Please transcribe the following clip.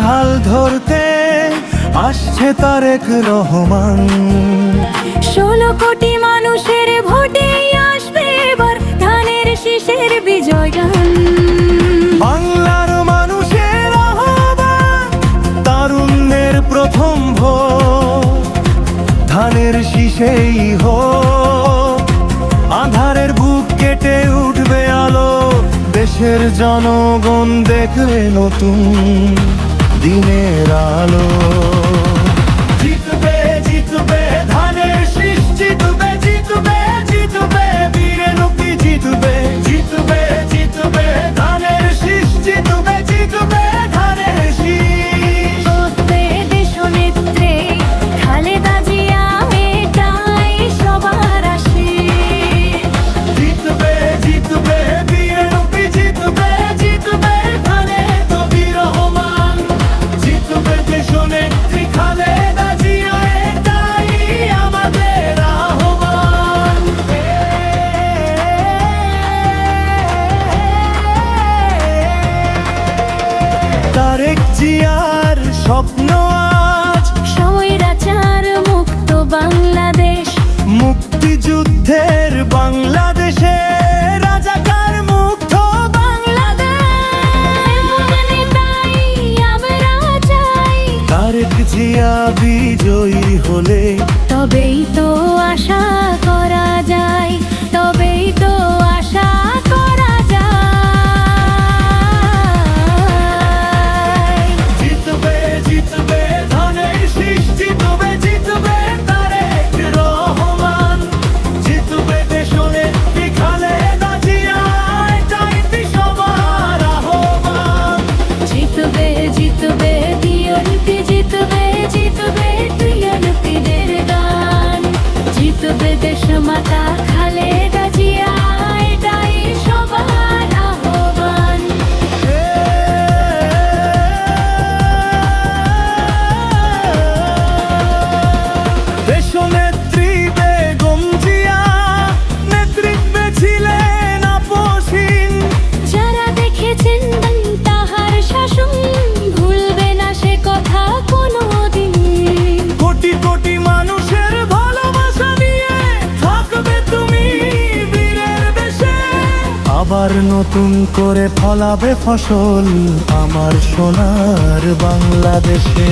হাল ধরতে আসছে তারেক রহমান। 16 কোটি মানুষের ভোটে আসবে এবার ধানের শীষের বিজয় গান। বাংলার মানুষের আহ্বান, তারুণ্যের প্রথম ভোট, ধানের শীষেই হোক। আঁধারের বুক কেটে উঠবে আলো, দেশের জনগণ দেখবে নতুন দিনের আলো। জিতবে জিতবে ধানের শীষ, জিতবে জিতবে জিতবে বীরের রূপী, জিতবে জিতবে জিতবে ধানের শীষ, জিতবে জিতবে ধানের শীষ। ওতে দেশনেত্রী খালেদা জিয়া এটাই সবার আশীষ। জিতবে জিতবে বীরের রূপী, জিতবে জিতবে খালেদা বীর রহমান, জিতবে দেশনেত্রী খালেদা জিয়া এটাই আমাদের আহ্বান। তারেক জিয়ার স্বপ্ন আজ স্বৈরাচার মুক্ত বাংলাদেশ, মুক্তিযুদ্ধের বাংলাদেশে রাজাকার মুক্ত বাংলাদেশ। নেতাই আমরা চাই, তারেক জিয়া বিজয়ী হলে তবেই তো আশা করা যায়, তবেই তো আশা করা যায়। জিতবে জিতবে ধানের শীষ, জিতবে জিতবে তারেক রহমান, জিতবে দেশনেত্রী খালেদা জিয়া এটাই সবার আহ্বান। জিতবে জিতবে বিএনপি, জিতবে জিতবে বিএনপিদের গান, জিতবে দেশমাতা খালেদা জিয়া এটাই সবার আহ্বান। দেশনেত্রী বেগম জিয়া নেতৃত্বে ছিলেন আপসহীন, যারা দেখেছেন তাহার শাসন ভুলবে না সে কথা কোনোদিন। কোটি কোটি মানুষের ভালোবাসা নিয়ে থাকবে তুমি বীরের বেশে। আবার নতুন করে ফলাবে ফসল আমার সোনার বাংলাদেশে।